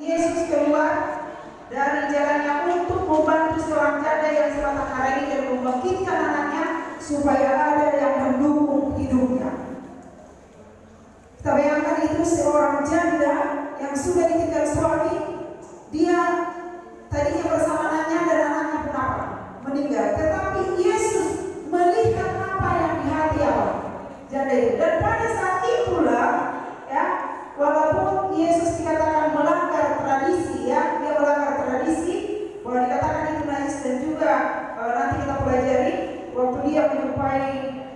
Yesus keluar dari jalannya untuk membantu seorang janda yang sebatang kara ini dan membangkitkan anaknya supaya ada yang mendukung hidupnya. Kita bayangkan itu seorang janda yang sudah ditinggal suami, dia tadinya bersama anaknya dan anaknya pun apa? Meninggal. Tetapi Yesus melihat apa yang di hati apa? Janda itu. Dan pada saat itulah ya, walaupun Yesus dikatakan melanggar tradisi ya, dia melanggar tradisi bahwa dikatakan itu najis dan juga nanti kita pelajari waktu dia menjumpai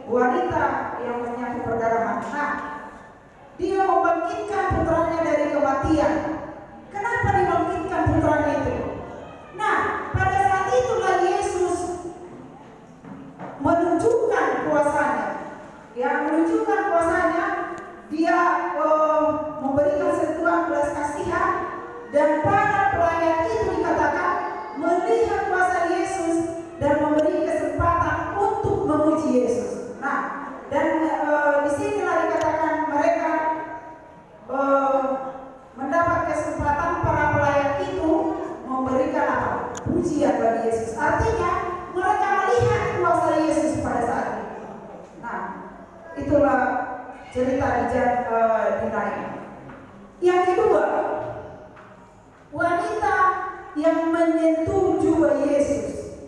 wanita yang menyangkut perdarahan. Nah, dia membangkitkan putranya dari kematian. Kenapa dibangkitkan putranya itu? Nah, pada saat itulah Yesus menunjukkan kuasanya. Yang menunjukkan kuasanya, dia memberikan sentuhan belas kasihan, dan para pelayan itu dikatakan melihat kuasa Yesus dan memberi kesempatan untuk memuji Yesus. Nah, dan di sinilah dikatakan mereka mendapat kesempatan para pelayan itu memberikan apa? Pujian bagi Yesus. Artinya mereka melihat kuasa Yesus pada saat itu. Nah, itulah cerita di Nain. Yang kedua, wanita yang menyentuh jubah Yesus.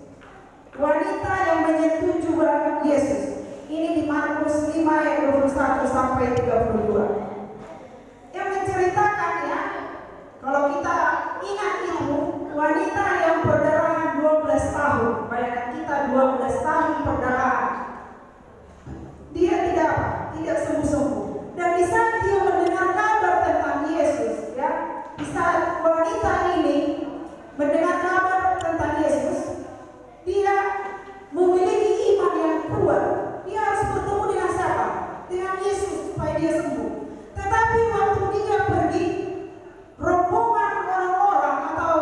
Wanita yang menyentuh jubah Yesus. Ini di Markus 5 ayat 21 sampai 32. Yang menceritakan ya, kalau kita ingat itu wanita yang perdarahan 12 tahun. Bayangkan kita 12 tahun perdarahan. Dia tidak sembuh-sembuh. Dan di saat dia mendengar kabar tentang Yesus, ya, di saat wanita ini mendengar kabar tentang Yesus, dia memiliki iman yang kuat. Dia harus bertemu dengan siapa? Dengan Yesus supaya dia sembuh. Tetapi waktu dia pergi, rombongan orang-orang atau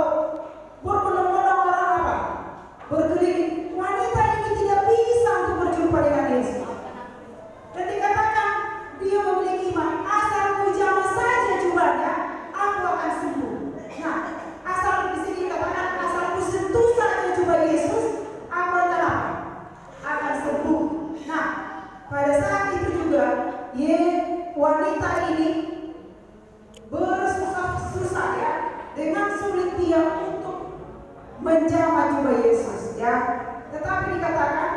berbondong-bondong orang apa? Berkeliling. Wanita ini tidak bisa untuk berjumpa dengan Yesus. Dan dikatakan dia memiliki iman. Asal ku jamah saja jubahnya, aku akan sembuh. Nah, asal di sini dikatakan asal ku sentuh saja jubah Yesus, aku akan apa? Akan sembuh. Nah, pada saat itu juga wanita ini bersusah-susah ya, dengan sulit dia untuk menjamah jubah Yesus ya. Tetapi dikatakan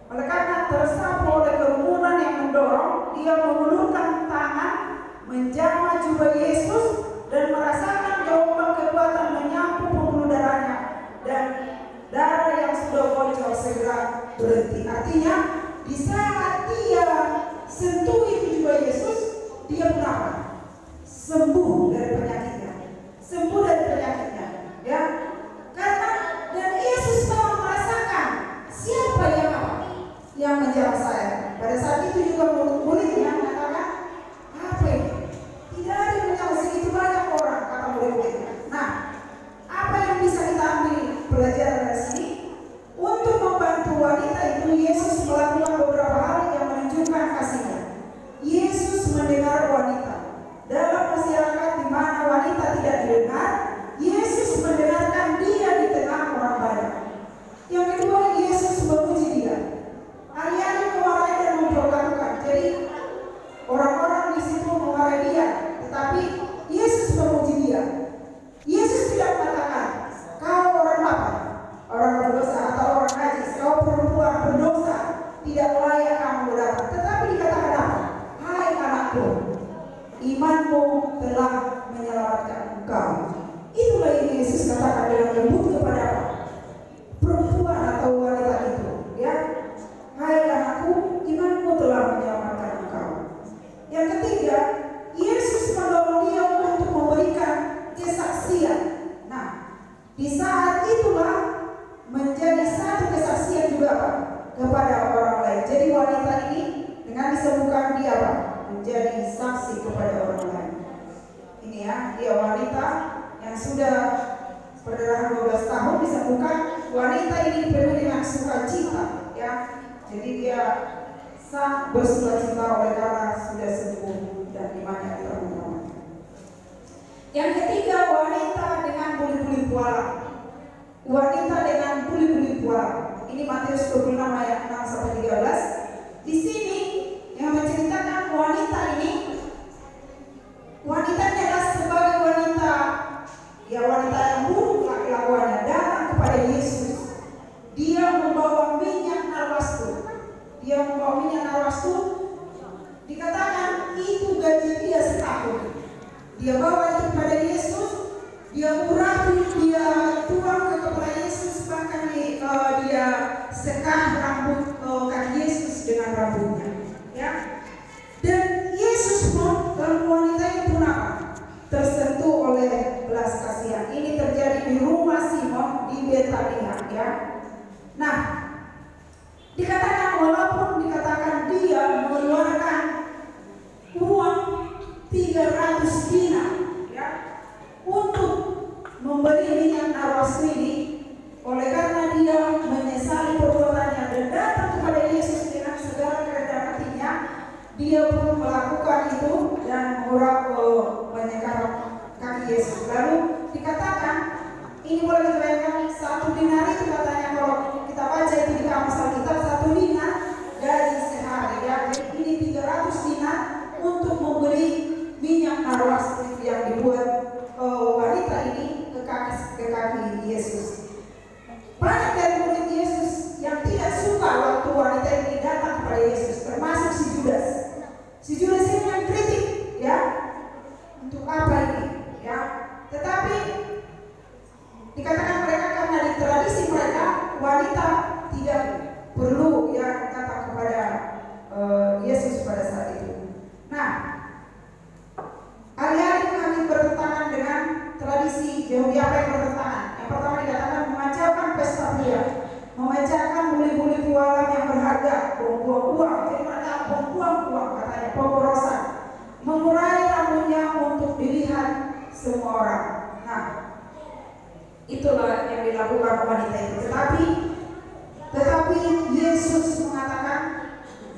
oleh karena tersapu oleh kerumunan yang mendorong, dia mengulurkan tangan menjamah jubah Yesus dan merasakan gelombang kekuatan menyapu pembuluh darahnya, dan darah yang sudah bocor segera berhenti. Artinya di saat dia sentuh itu jubah Yesus, dia pun apa? Sembuh dari penyakitnya. Sembuh dari penyakitnya ya. Karena dan Yesus telah merasakan siapa yang apa? Yang menjamah saya. Pada saat itu juga murid-muridnya mengatakan, apa ini? Tidak ada yang menjamah segitu banyak orang, kata murid-muridnya. Nah, apa yang bisa kita ambil pelajaran dari sini? Untuk membantu wanita itu, Yesus melakukan beberapa hal yang menunjukkan kasihnya. Yesus mendengar wanita. Dalam masyarakat di mana wanita tidak didengar, Yesus mendengarkan dia di tengah orang banyak. Yang kedua, Yesus memuji dia. Hari-hari memarahi dan memperlakukan. Jadi orang-orang di situ memarahi dia, tetapi Yesus memuji dia. Yesus tidak mengatakan, kau orang apa? Orang berdosa atau orang najis, kau perempuan berdosa, tidak layak kamu mendapat. Tetapi dikatakan apa? Hai anakku, imanmu telah menyelamatkan engkau. Itulah yang Yesus katakan dengan lembut kepada apa? Perempuan atau wanita itu, ya. Hai anakku, imanmu telah menyelamatkan engkau. Yang ketiga, Yesus mendorong dia untuk memberikan kesaksian. Nah, di saat itulah menjadi satu kesaksian juga Pak, kepada orang lain. Jadi wanita ini dengan disembuhkan dia Pak, menjadi saksi kepada orang lain. Ini ya, dia wanita yang sudah perdarahan 12 tahun disembuhkan. Wanita ini penuh dengan sukacita ya. Jadi dia sangat bersukacita oleh karena sudah sembuh dan imannya terutama. Yang ketiga, wanita dengan buli-buli pualam. Wanita dengan buli-buli pualam. Ini Matius 26 ayat 6 sampai 13. Di sini yang menceritakan wanita ini, wanitanya adalah sebagai wanita, ya wanita yang buruk kelakuannya, datang kepada Yesus. Dia membawa minyak narwastu. Dikatakan itu gaji dia setahun. Dia bawa itu kepada Yesus, dia urapi, dia tuang ke kepala Yesus, bahkan dia sekat rambut kaki Yesus dengan rambutnya, ya. Dan Yesus pun, dan wanita itu pun apa? Tersentuh oleh belas kasihan. Ini terjadi di rumah Simon di Betania, ya. Nah, dikatakan walaupun dikatakan dia mengeluarkan uang 300 dinar, ya, untuk membeli minyak narwastu ini, oleh karena dia menyesali perbuatannya dan datang kepada Yesus dengan segala kerendahan hatinya, dia pun melakukan itu dan menyekap kaki Yesus. Lalu dikatakan, ini boleh kita bayangkan, 1 dinar itu katanya kalau kita baca itu di kamus Alkitab, 1 dinar gaji sehari, ya. Jadi ini 300 dinar untuk membeli minyak narwastu yang dibuat wanita ini ke kaki Yesus. Banyak dari murid Yesus yang tidak suka waktu wanita ini datang kepada Yesus, termasuk si Judas. Si Judas ini yang kritik, ya, untuk apa ini, ya. Tetapi dikatakan mereka karena di tradisi mereka wanita tidak perlu, ya, datang kepada Yesus pada saat itu. Nah, alih-alih kami bertentangan dengan tradisi Yahudi, apa yang bertentangan? Yang pertama dikatakan mengacaukan pesta pria, memecahkan buli-buli pualam yang berharga, buang-buang uang. Jadi mereka buang-buang uang, katanya pemborosan, mengurai rambutnya untuk dilihat semua orang. Nah, itulah yang dilakukan wanita itu. Tetapi Yesus mengatakan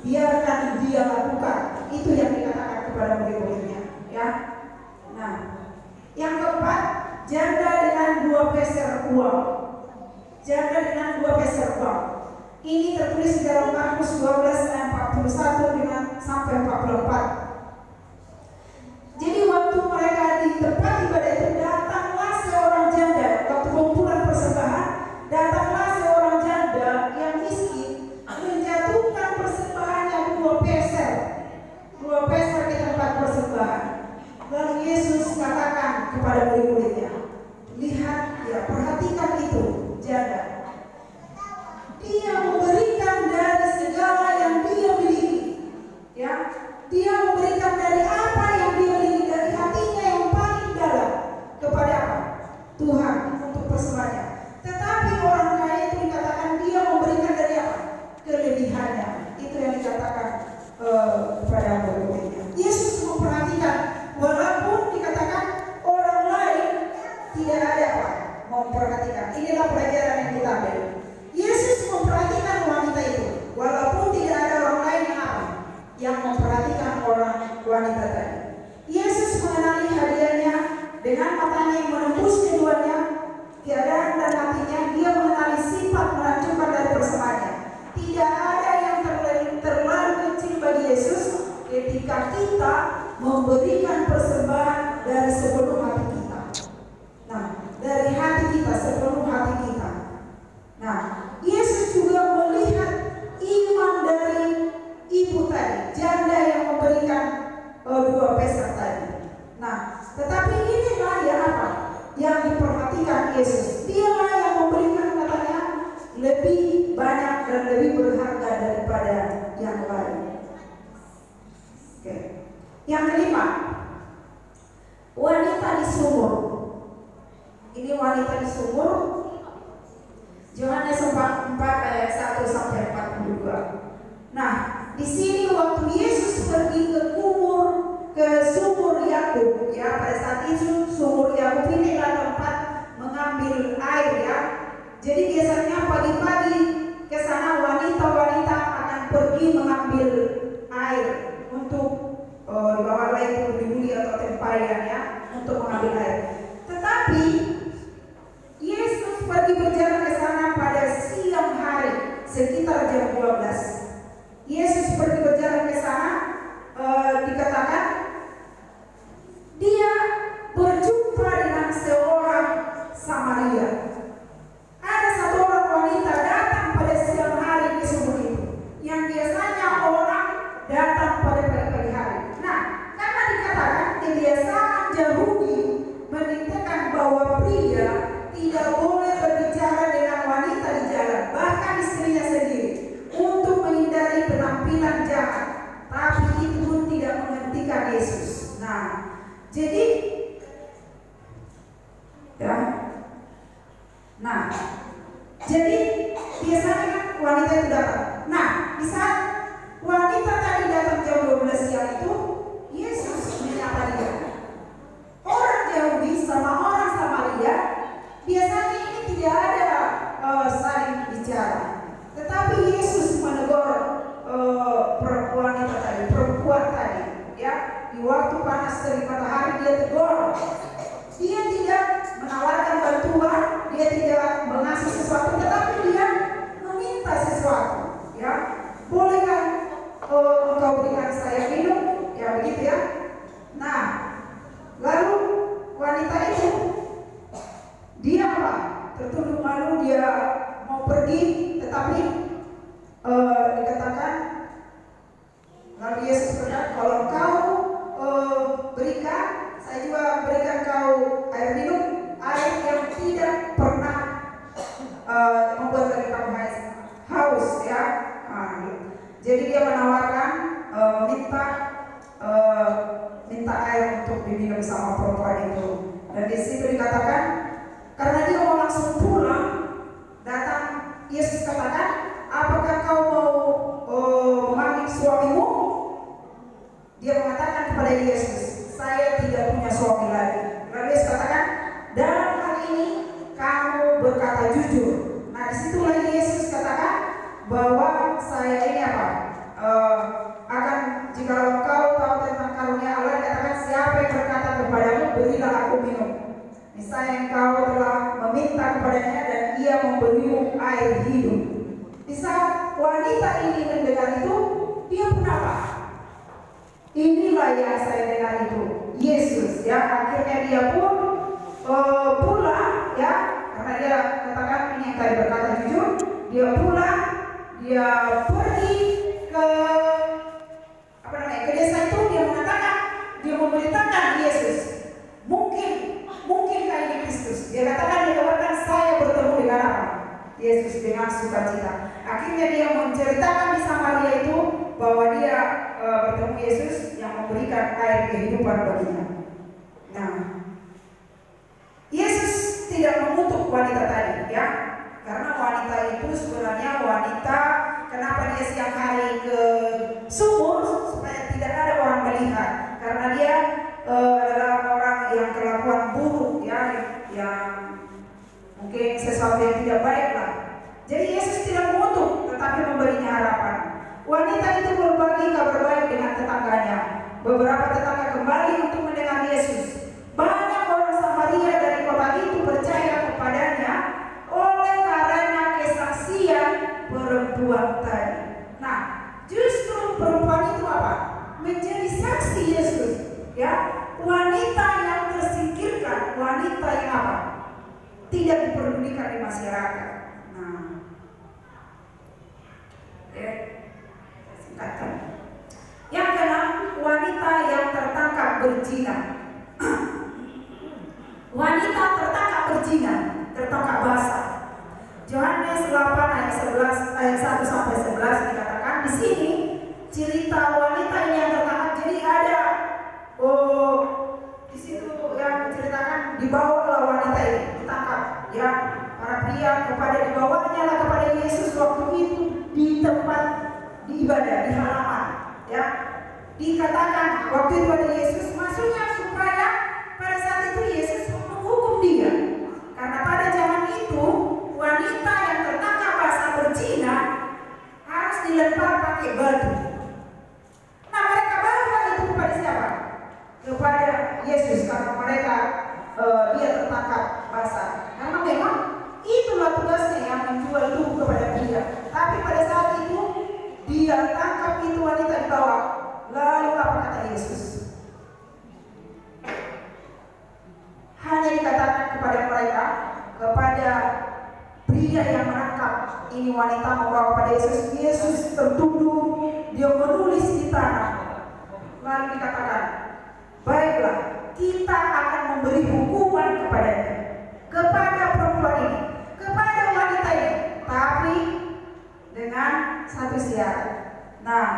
biarkan dia lakukan. Itu yang dikatakan kepada murid-muridnya, ya. Nah, yang keempat, janda dengan 2 peser uang. Janda dengan 2 peser uang. Ini tertulis di dalam Markus 12 ayat 41 dengan sampai 44. Jadi waktu mereka di tempat ibadah itu, datanglah seorang janda. Waktu pengumpulan persembahan, datanglah seorang janda yang miskin, menjatuhkan persembahannya 2 peser. 2 peser di tempat persembahan. Lalu Yesus katakan kepada murid-muridnya, lihat, ya, perhatikan itu janda. Dia memberikan dari segala yang dia miliki, ya. Dia memberikan dari apa yang dia miliki, dari hatinya yang paling dalam kepada apa? Tuhan, untuk persembahannya. Tetapi orang kaya itu dikatakan dia memberikan dari apa? Kelebihannya. Itu yang dikatakan kepada murid-muridnya. Yesus memperhatikan, walaupun dikatakan orang lain tidak ada apa? Memperhatikan. Inilah pelajaran yang kita ambil. Yesus memperhatikan wanita itu, walaupun tidak ada orang lain yang apa? Yang memperhatikan orang wanita tadi. Yesus mengenali hadiahnya dengan matanya yang menembus keduanya, keadaan dan hatinya. Dia mengenali sifat menakjubkan dari persembahannya. Tidak ada yang terlalu kecil bagi Yesus ketika kita memberikan persembahan dari sepenuh hati kita. Nah, dari hati kita, sepenuh hati kita. Nah, Yesus juga melihat iman dari ibu tadi, janda yang memberikan 2 peser tadi. Nah, tetapi inilah yang apa? Yang diperhatikan Yesus. Dialah yang memberikan, katanya, lebih banyak dan lebih berharga daripada yang lain. Oke. Yang kelima, wanita di sumur. Ini wanita di sumur. Yohanes 4 ayat 1 sampai 42. Nah, di sini waktu Yesus pergi ke sumur Yakub, ya, pada saat itu sumur Yakub ini adalah tempat mengambil air, ya. Jadi biasanya pagi-pagi ke sana wanita-wanita akan pergi mengambil air untuk dibawa itu beli atau tempayan, ya, untuk mengambil air. Tetapi Tetapi Yesus pergi berjalan ke sana pada siang hari sekitar jam 12. Yesus pergi berjalan ke sana, dikatakan dia berjumpa dengan seorang Samaria. Ada satu orang wanita datang pada siang hari ke sumur itu, yang biasanya orang datang pada pagi hari. Nah, karena dikatakan kebiasaan Yahudi menyatakan bahwa pria tidak boleh berbicara dengan wanita di jalan, bahkan istrinya sendiri, untuk menghindari penampilan jahat. Tapi itu pun tidak menghentikan Yesus. Nah, jadi ya. Nah, jadi biasanya wanita itu datang. Nah, di saat wanita tadi datang jam 12 siang itu, Yesus menyapa dia. Orang Yahudi sama orang Samaria biasanya ini tidak ada saling bicara. Tetapi Yesus menegur perempuan tadi, ya, di waktu panas terik matahari dia tegur. Dia tidak menawarkan bantuan, dia tidak mengasih sesuatu, tetapi dia meminta sesuatu. Ya, bolehkah engkau berikan saya minum? Ya, begitu ya. Nah, lalu wanita itu dia apa? Tertunduk malu, dia mau pergi, tetapi dikatakan, lalu Yesus berkata, kalau engkau berikan, saya juga berikan kau air minum, air yang tidak pernah membuat lagi kamu haus, ya. Jadi dia menawarkan minta air untuk diminum sama perempuan itu. Dan di situ dikatakan, karena dia mau langsung pulang, datang Yesus katakan, apakah kau mau memanggil suamimu? Dia mengatakan kepada Yesus, saya tidak punya suami lagi. Lalu Yesus katakan, dalam hal ini kamu berkata jujur. Nah, disitulah Yesus katakan bahwa saya ini apa? Akan jika engkau tahu tentang karunia Allah, katakan siapa yang berkata kepadamu, berilah aku minum. Misalnya engkau telah meminta kepadanya dan ia memberimu air hidup. Di saat wanita ini mendengar itu, dia pun apa? Inilah yang saya dengar itu, Yesus, ya. Akhirnya dia pun pulang, ya, karena dia katakan ini yang tadi berkata jujur. Dia pulang, dia pergi ke ke desa itu. Dia mengatakan, dia memberitakan Yesus, mungkin ini Kristus. Dia katakan, dia katakan, saya bertemu dengan apa? Yesus dengan sukacita. Akhirnya dia menceritakan di Samaria itu bahwa dia bertemu Yesus yang memberikan air kehidupan baginya. Nah, Yesus tidak mengutuk wanita tadi, ya, karena wanita itu sebenarnya wanita. Kenapa dia siang hari ke sumur? Supaya tidak ada orang melihat, karena dia adalah orang yang kelakuan buruk, ya, yang mungkin sesuatu yang tidak baik lah. Jadi Yesus tidak mengutuk, tetapi memberinya harapan. Wanita itu berbagi kabar baik dengan tetangganya. Beberapa tetangga kembali untuk mendengar Yesus. Banyak orang Samaria dari kota itu percaya kepadanya oleh karena kesaksian perempuan tadi. Nah, justru perempuan itu apa? Menjadi saksi Yesus, ya. Wanita yang tersingkirkan, wanita yang apa? Tidak diperdulikan di masyarakat. Nah, singkatkan. Yang keenam, wanita yang tertangkap berzina. Wanita tertangkap berzina, tertangkap basah. Yohanes 8 ayat 1 sampai 11 dikatakan di sini cerita wanita ini yang tertangkap. Jadi ada di situ yang menceritakan dibawalah wanita ini ditangkap, ya, para pria dibawanya lah kepada Yesus waktu itu di tempat di ibadah di halaman, ya. Dikatakan waktu itu ada Yesus, maksudnya supaya pada saat itu Yesus menghukum dia, karena pada zaman itu wanita yang tertangkap basah berzina harus dilempar pakai batu. Nah, mereka bawa itu kepada siapa? Kepada Yesus, karena mereka dia tertangkap tangkap basah. Karena memang itulah tugasnya yang menjual tubuh kepada dia. Tapi pada saat itu dia tangkap itu wanita di bawah. Lalu apa kata Yesus? Hanya dikatakan kepada mereka, kepada pria yang menangkap ini wanita membawa kepada Yesus. Yesus tertunduk, dia menulis di tanah. Lalu dikatakan, baiklah, kita akan memberi hukuman kepadanya, kepada perempuan ini, kepada wanita ini, tapi dengan satu syarat. Nah,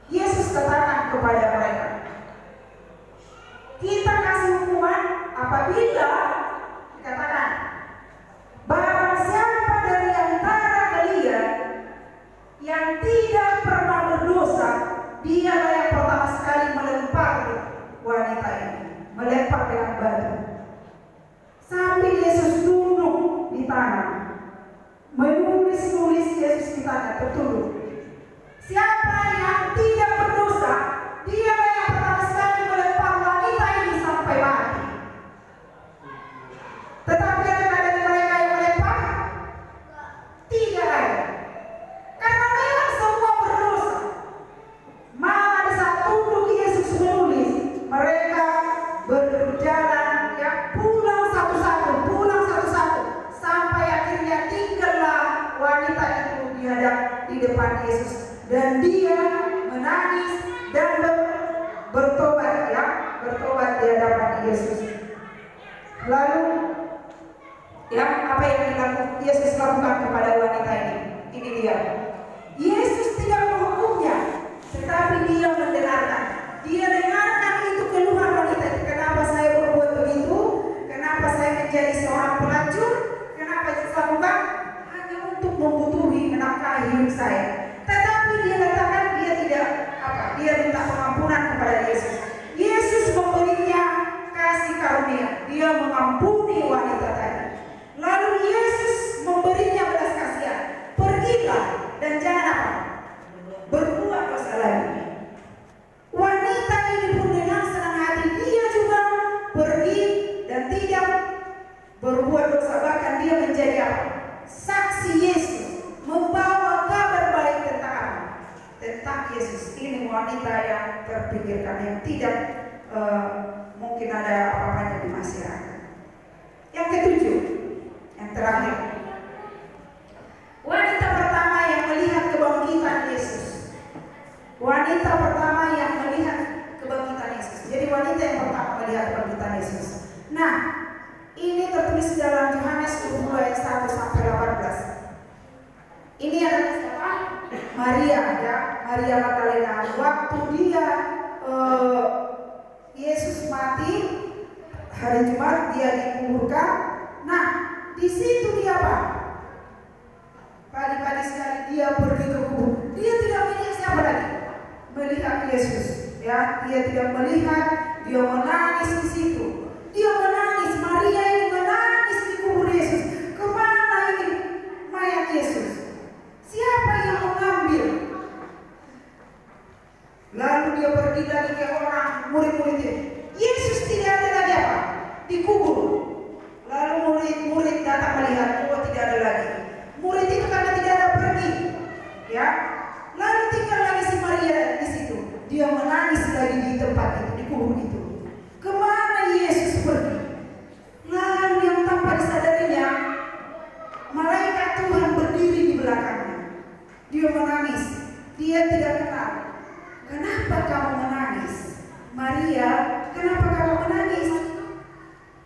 Yesus katakan kepada mereka, kita kasih hukuman apabila dikatakan, barang siapa dari antara kalian yang tidak pernah berdosa, dialah yang pertama sekali melempar wanita ini, melempar dengan batu. Sampai Yesus duduk di tanah, menulis Yesus di tanah, tertulis, siapa yang tidak berdosa, dialah yang pertama sekali melempar wanita ini sampai mati. Tetapi adakah dari mereka yang melempar? Tidak ada. Karena memang semua berdosa. Malah di saat tunduk Yesus menulis, mereka berjalan pulang satu-satu, sampai akhirnya tinggallah wanita itu di depan Yesus, dan dia menangis dan bertobat di hadapan Yesus. Lalu apa yang Yesus lakukan kepada wanita ini? Ini dia. Yesus tidak menghukumnya, tetapi dia mendengarkan. Dia dengarkan itu keluhan wanita itu. Kenapa saya berbuat begitu? Kenapa saya menjadi seorang pelacur? Kenapa saya lakukan? Hanya untuk membutuhi menafkahi hidup saya. Tetapi dia katakan dia minta pengampunan kepada Yesus. Yesus memberinya kasih karunia. Dia mengampuni wanita tadi. Lalu Yesus memberinya belas kasihan. Pergilah dan jangan berbuat dosa lagi. Wanita ini pun dengan senang hati dia juga pergi dan tidak berbuat dosa, bahkan dia menjadi saksi Yesus, membawa kabar baik tentang Yesus. Ini wanita yang terpikirkan, yang tidak mungkin ada apa-apanya di masyarakat. Yang ketujuh, yang terakhir, wanita pertama yang melihat kebangkitan Yesus. Wanita pertama yang melihat kebangkitan Yesus. Jadi wanita yang pertama melihat kebangkitan Yesus. Nah, ini tertulis dalam Yohanes 20 ayat 1 sampai 18. Ini adalah siapa? Maria, Maria Magdalena. Waktu dia Yesus mati hari Jumat, dia dikuburkan. Nah, di situ dia pagi-pagi sekali dia pergi ke kubur. Dia tidak melihat siapa lagi? Melihat Yesus. Dia tidak melihat, dia menangis di situ. Dia menangis, Maria ini menangis di kubur Yesus. Kemana ini mayat Yesus? Siapa yang mengambil? Lalu dia pergi lagi ke orang murid-muridnya. Yesus tidak ada lagi dikubur. Lalu murid-murid datang melihat, tidak ada lagi. Murid itu karena tidak ada pergi, Lalu tinggal lagi si Maria di situ. Dia menangis lagi di tempat itu, di kubur itu. Kemana Yesus pergi? Lalu yang tanpa disadarinya, malaikat Tuhan berdiri di belakangnya. Dia menangis. Dia tidak kenal. Kenapa kamu menangis? Maria, kenapa kamu menangis?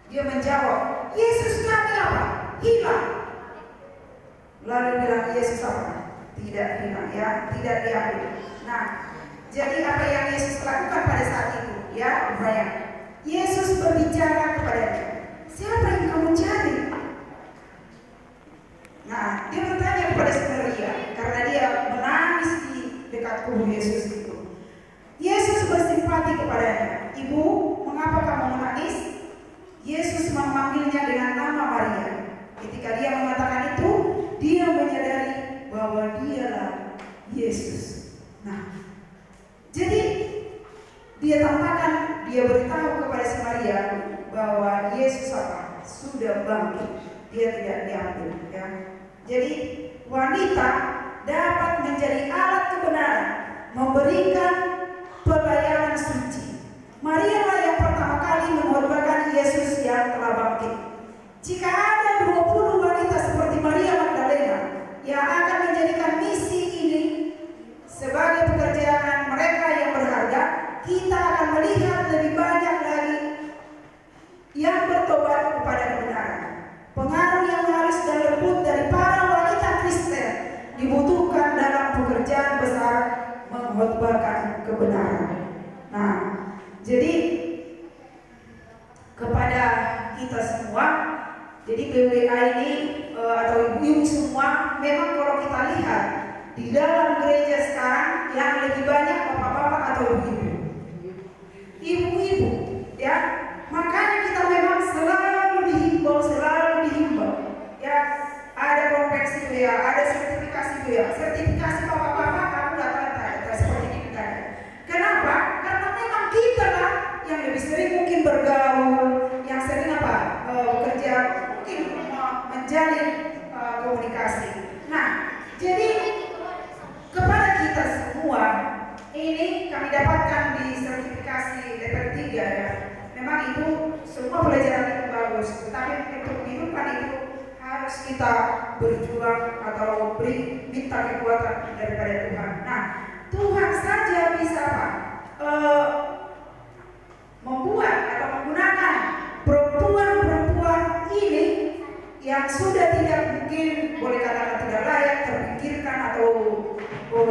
Dia menjawab, Yesus kami hilang. Lalu bilang Yesus tidak hilang, tidak diambil. Nah, jadi apa yang Yesus lakukan pada saat itu? Bayang. Yesus berbicara kepadanya, siapa yang kamu cari? Nah, dia bertanya kepada Maria karena dia menangis di dekat kubur Yesus itu. Yesus bersimpati kepadanya. Ibu, mengapa kamu menangis? Yesus memanggilnya dengan nama Maria. Ketika dia mengatakan itu, dia menyadari bahwa dialah Yesus. Nah, jadi dia tampakkan, dia beritahu kepada si Maria sudah bangkit, dia tidak diambil ya. Jadi wanita dapat menjadi alat kebenaran, memberikan pelayanan suci. Maria lah yang pertama kali mengorbankan Yesus yang telah bangkit. Jika ada 20 wanita seperti Maria Magdalena yang akan menjadikan misi ini sebagai pekerjaan mereka yang berharga, kita akan melihat lebih banyak lagi yang bertobat kepada kebenaran. Pengaruh yang halus dan lembut dari para wanita Kristen dibutuhkan dalam pekerjaan besar mengkhotbahkan kebenaran. Nah, jadi kepada kita semua, jadi BWA ini atau ibu-ibu semua, memang kalau kita lihat di dalam gereja sekarang yang lebih banyak bapak-bapak atau ibu-ibu, ya. Makanya kita memang selalu dihimbau, ya. Ada konvensi ya, ada sertifikasi ya, sertifikasi bapak-bapak kamu datang seperti ini kan. Kenapa? Karena memang kita lah yang lebih sering mungkin bergaul, yang sering bekerja, mungkin menjalin komunikasi. Nah, jadi kepada kita semua ini kami dapatkan di sertifikasi level 3 ya. Memang itu semua pelajaran itu bagus, tetapi untuk kehidupan itu harus kita berjuang atau minta kekuatan daripada Tuhan. Nah, Tuhan saja bisa membuat atau menggunakan perempuan-perempuan ini yang sudah tidak mungkin, boleh katakan tidak layak terpikirkan atau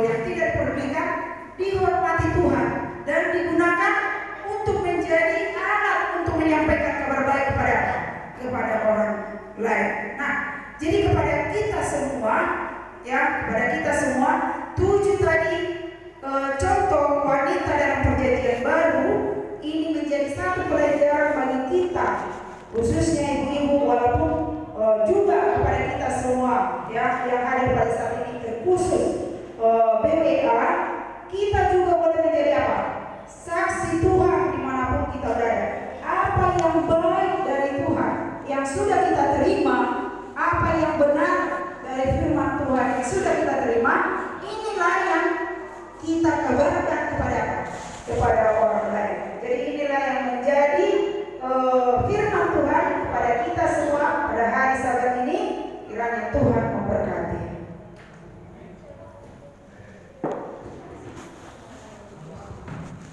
yang tidak diperlukan, dihormati Tuhan dan digunakan untuk menjadi alat untuk menyampaikan kabar baik kepada orang lain. Nah, jadi kepada kita semua, ya, kepada kita semua, 7 tadi contoh wanita dalam perjanjian baru ini menjadi satu pelajaran bagi kita, khususnya